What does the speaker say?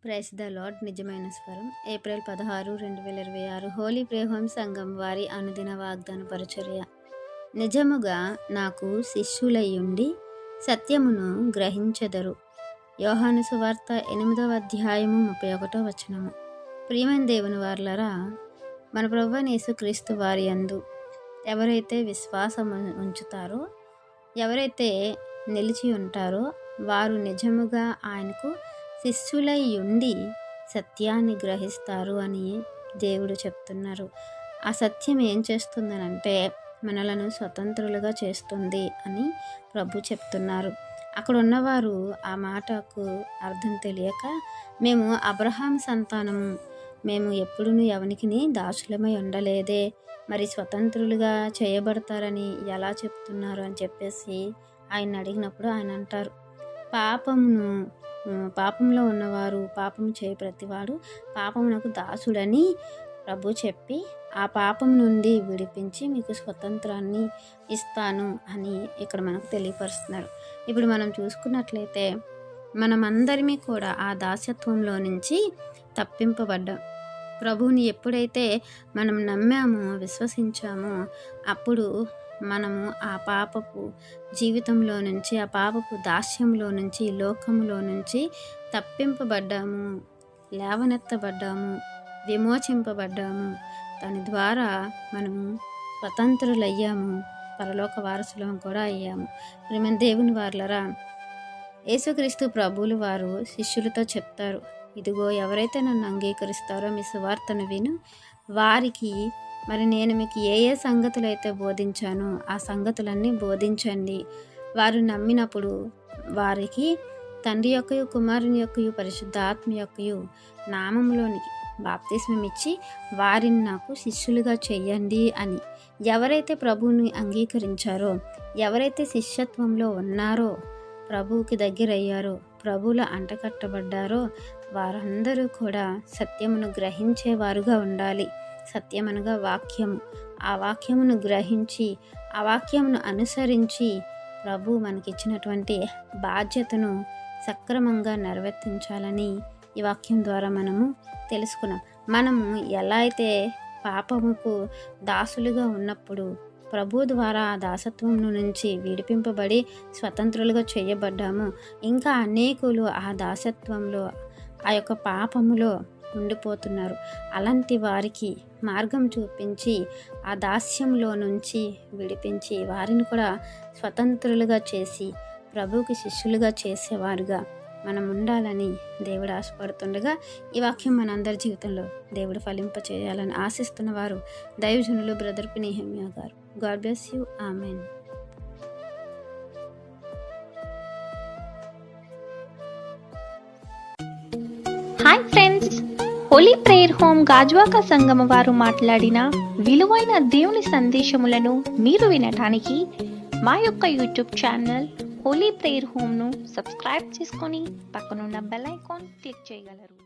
Price the lord. నిజమైన స్వరం. April 16, 2026 Holi prayer home సంఘం వారి అనుదిన వాగ్దాన పరిచర్య. నిజముగా నాకు శిష్యులయ్యుండి సత్యమును గ్రహించెదరు. యోహాను సువార్త 8వ అధ్యాయము 31వ వచనము. ప్రియమైన దేవుని వారలారా, మన ప్రభువైన యేసుక్రీస్తు వారి యందు ఎవరైతే విశ్వాసం ఉంచుతారో, ఎవరైతే నిలిచి ఉంటారో వారు నిజముగా ఆయనకు శిష్యులై ఉండి సత్యాన్ని గ్రహిస్తారు అని దేవుడు చెప్తున్నారు. ఆ సత్యం ఏం చేస్తుందనంటే మనలను స్వతంత్రులుగా చేస్తుంది అని ప్రభు చెప్తున్నారు. అక్కడ ఉన్నవారు ఆ మాటకు అర్థం తెలియక, మేము అబ్రహాం సంతానము, మేము ఎప్పుడునూ ఎవనికి దాసులమై ఉండలేదే, మరి స్వతంత్రులుగా చేయబడతారని ఎలా చెప్తున్నారు అని చెప్పేసి ఆయన అడిగినప్పుడు ఆయన అంటారు, పాపంలో ఉన్నవారు, పాపం చేయ ప్రతివాడు పాపమునకు దాసుడని ప్రభు చెప్పి ఆ పాపం నుండి విడిపించి మీకు స్వతంత్రాన్ని ఇస్తాను అని ఇక్కడ మనకు తెలియపరుస్తున్నారు. ఇప్పుడు మనం చూసుకున్నట్లయితే మనమందరిమీ కూడా ఆ దాస్యత్వంలో నుంచి తప్పింపబడ్డాం. ప్రభువుని ఎప్పుడైతే మనం నమ్మామో, విశ్వసించామో, అప్పుడు మనము ఆ పాపపు జీవితంలో నుంచి, ఆ పాపపు దాస్యంలో నుంచి, లోకంలో నుంచి తప్పింపబడ్డాము, లేవనెత్తబడ్డాము, విమోచింపబడ్డాము. దాని ద్వారా మనము స్వతంత్రులయ్యాము, పరలోక వారసులం కూడా అయ్యాము. ప్రియమైన దేవుని వారలారా, యేసుక్రీస్తు ప్రభువులు వారు శిష్యులతో చెప్తారు, ఇదిగో ఎవరైతే నన్ను అంగీకరిస్తారో, మీ సువార్తను విను వారికి మరి నేను మీకు ఏ ఏ సంగతులైతే బోధించానో ఆ సంగతులన్నీ బోధించండి. వారు నమ్మినప్పుడు వారికి తండ్రి యొక్కయు, కుమారుని యొక్కయు, పరిశుద్ధాత్మ యొక్కయు నామంలోనికి బాప్తిస్మం ఇచ్చి వారిని నాకు శిష్యులుగా చెయ్యండి అని. ఎవరైతే ప్రభువుని అంగీకరించారో, ఎవరైతే శిష్యత్వంలో ఉన్నారో, ప్రభువుకి దగ్గరయ్యారో, ప్రభువులో అంటకట్టబడ్డారో వారందరూ కూడా సత్యమును గ్రహించేవారుగా ఉండాలి. సత్యమనగా వాక్యము. ఆ వాక్యమును గ్రహించి, ఆ వాక్యమును అనుసరించి ప్రభు మనకిచ్చినటువంటి బాధ్యతను సక్రమంగా నెరవేర్తించాలని ఈ వాక్యం ద్వారా మనము తెలుసుకున్నాం. మనము ఎలా అయితే పాపముకు దాసులుగా ఉన్నప్పుడు ప్రభు ద్వారా ఆ దాసత్వం నుంచి విడిపింపబడి స్వతంత్రులుగా చేయబడ్డాము, ఇంకా అనేకులు ఆ దాసత్వంలో, ఆ యొక్క పాపములో ఉండిపోతున్నారు. అలాంటి వారికి మార్గం చూపించి ఆ దాస్యంలో నుంచి విడిపించి వారిని కూడా స్వతంత్రులుగా చేసి ప్రభువుకి శిష్యులుగా చేసేవారుగా మనం ఉండాలని దేవుడు ఆశపడుతుండగా, ఈ వాక్యం మనందరి జీవితంలో దేవుడు ఫలింప చేయాలని ఆశిస్తున్న వారు దైవజనులు బ్రదర్ నెహెమ్యా గారు. God bless you. Amen. Hi friends, Holi prayer home Gajuwaka సంఘం వారు మాట్లాడిన విలువైన దేవుని సందేశములను మీరు వినటానికి మా యొక్క యూట్యూబ్ ఛానల్ హోలీ ప్రేయర్ హోమ్ను సబ్స్క్రైబ్ చేసుకొని పక్కనున్న బెల్ ఐకాన్ క్లిక్ చేయగలరు.